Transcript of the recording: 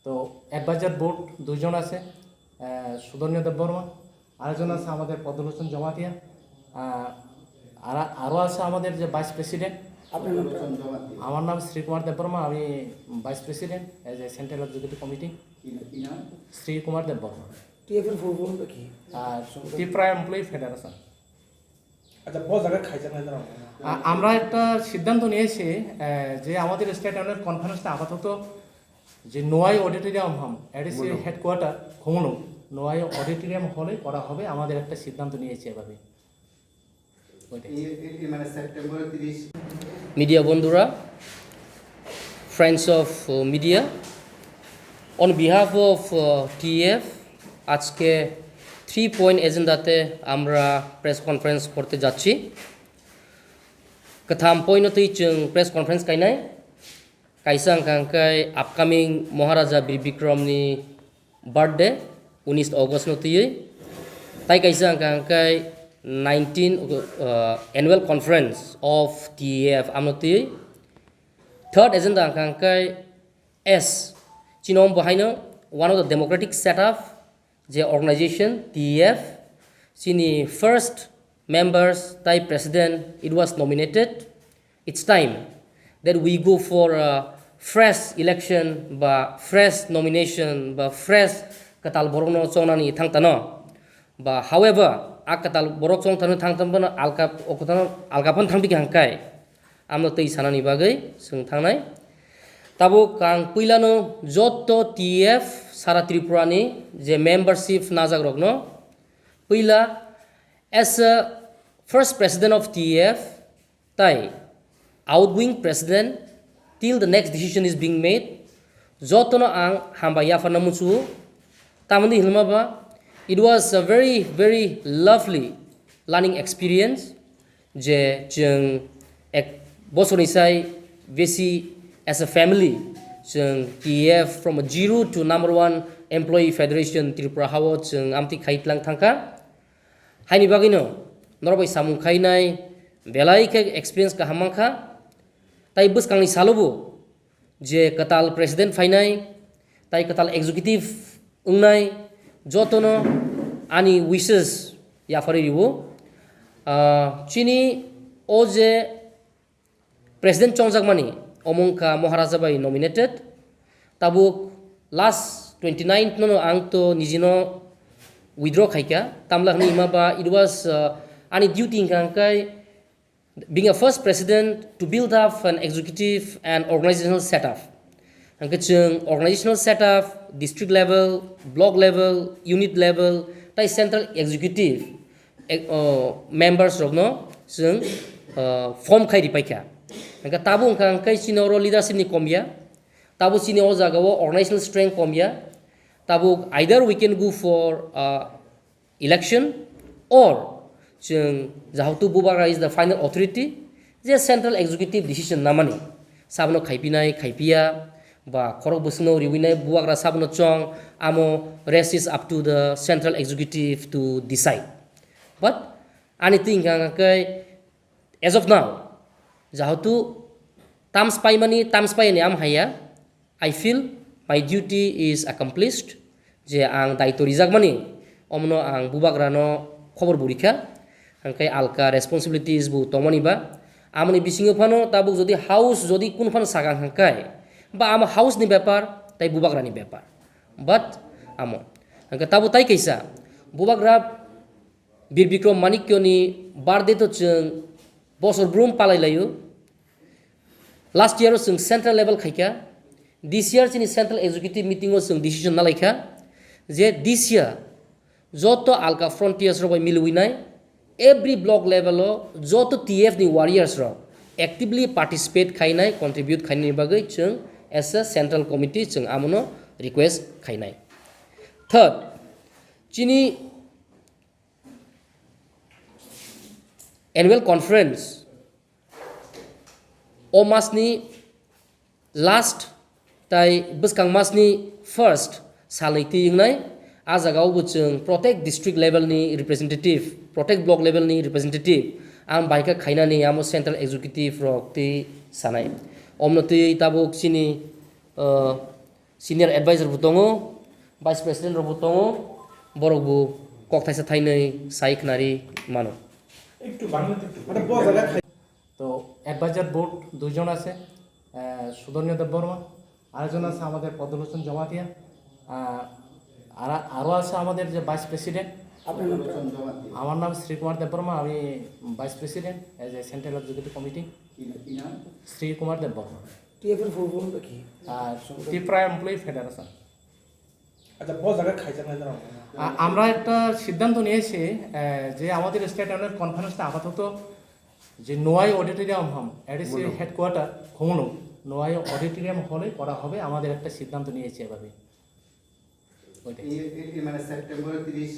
তো adviser board দুইজন আছে, সুধন্য় দেববর্মা, আরেকজন আছে আমাদের পদ্মলোচন জমাতিয়া, আরও আছে আমাদের যে ভাইস প্রেসিডেন্ট। আমার নাম শ্রীকুমার দেববর্মা, আমি vice president as a central executive committee. Srikumar Debbarma, আর ত্রিপুরা এমপ্লয়ি ফেডারেশন। আমরা একটা সিদ্ধান্ত নিয়েছি যে আমাদের স্টেট ইউনিয়ন কনফারেন্সটা আপাতত যে Noai auditorium ADC headquarter Khumulwng Noai auditorium হলে করা হবে, আমাদের একটা সিদ্ধান্ত নিয়েছি এভাবে। মিডিয়া বন্ধুরা, friends of media, on behalf of TF আজকে 3 পয়েন্ট এজেন্ডাতে আমরা প্রেস কনফারেন্স করতে যাচ্ছি। Katham point no tui chung press conference kainai kaisang kangkai upcoming Maharaja Bir Bikram ni birthday 19 August no tui tai kaisang kangkai 19 annual conference of TEF amno tui. Third agenda kangkai S chinom bahaino one of the democratic setup je organization TEF sini first members tai president it was nominated. It's time that we go for a fresh election ba fresh nomination ba fresh katal borokno chongnani thangtano ba however a katal borok chongtano thangtambana alkapon thangbi hangkai amno tei sanani bagai sung thangnai tabo kang puilano jotto TF sara Tripura ni je membership najagrokno puila as a first president of TEF, tai outgoing president till the next decision is being made. Jotono ang hamba yafana musu tamani hilmaba. It was a very lovely learning experience. Je jeng ek bosoni sai besi as a family jeng TEF from a 0 to number 1 employee federation Tripura hawo jeng amti khaitlang thangka. Haini bagino norbai samung khainai belai ke experience ka hamangkha tai bus kangni salobo je katal president fainai tai katal executive ungnai jotono ani wishes ya fari ribo chini oje president Chongjak mani omongka Maharaja bai nominated tabuk last 29th no angto nijino withdraw khaika tamla ni imaba it was ani duty kangkai being a first president to build up an executive and organizational setup. Angkachung organizational setup, district level, block level, unit level, tai central executive members rogno sung form khai ripaika. Angka tabu kangkai sinoro leadership ni komya, tabu sini o jagawo organizational strength komya, tabu either we can go for election or jeng jahatu bubara is the final authority je central executive decision namani sabno khaipinai khaipia ba khorok busno riwinai buagra sabno chong amo rest is up to the central executive to decide but anything kai as of now jahatu tam spai ni am haya I feel my duty is accomplished je ang daito rijak mani omno ang bubagra no khobor burikha angkai alka responsibilities bu tomani ba amni bisingo phano tabuk jodi house jodi kun phano sagang hangkai ba am house ni byapar tai bubagra ni byapar but amo angka tabu tai kaisa bubagra Bir Bikram Manikyo ni birthday to chung bosor brum palai layo last year sung central level khaika this year chini central executive meeting o sung decision na laika je this year joto alka frontiers ro bai miluinai every block level o joto TF ni warriors ro actively participate khainai contribute khainai bagai chung as a central committee chung amono request khainai. Third chini annual conference o masni last tai buskang masni first saliti ingnai azagau buchung protect district level ni representative protect block level ni representative am baika khaina ni amo central executive rok ti sanai omnoti tabuk sini senior advisor bu tongo vice president ro bu tongo borok bu kok thaisa thainai sai khnari mano তো adviser board দুজন আছে, সুধন্য দেববর্মা, আরেকজন আছে আমাদের পদ্মলোচন জমাতিয়া, আরও আছে আমাদের যে ভাইস প্রেসিডেন্ট। আমার নাম শ্রী কুমার দেববর্মা, আমি vice president as a central executive committee. Shri Kumar Debbarma আর ত্রিপুরা এমপ্লয়ি ফেডারেশন। আমরা একটা সিদ্ধান্ত নিয়েছি যে আমাদের স্টেট ইউনিয়ন কনফারেন্সটা আপাতত যে নোয়াই অডিটোরিয়াম হাম এডিসি হেডকোয়ার্টার খোমনো নোয়াই অডিটোরিয়াম হলে করা হবে, আমাদের একটা সিদ্ধান্ত নিয়েছি এভাবে। মানে সেপ্টেম্বরের 30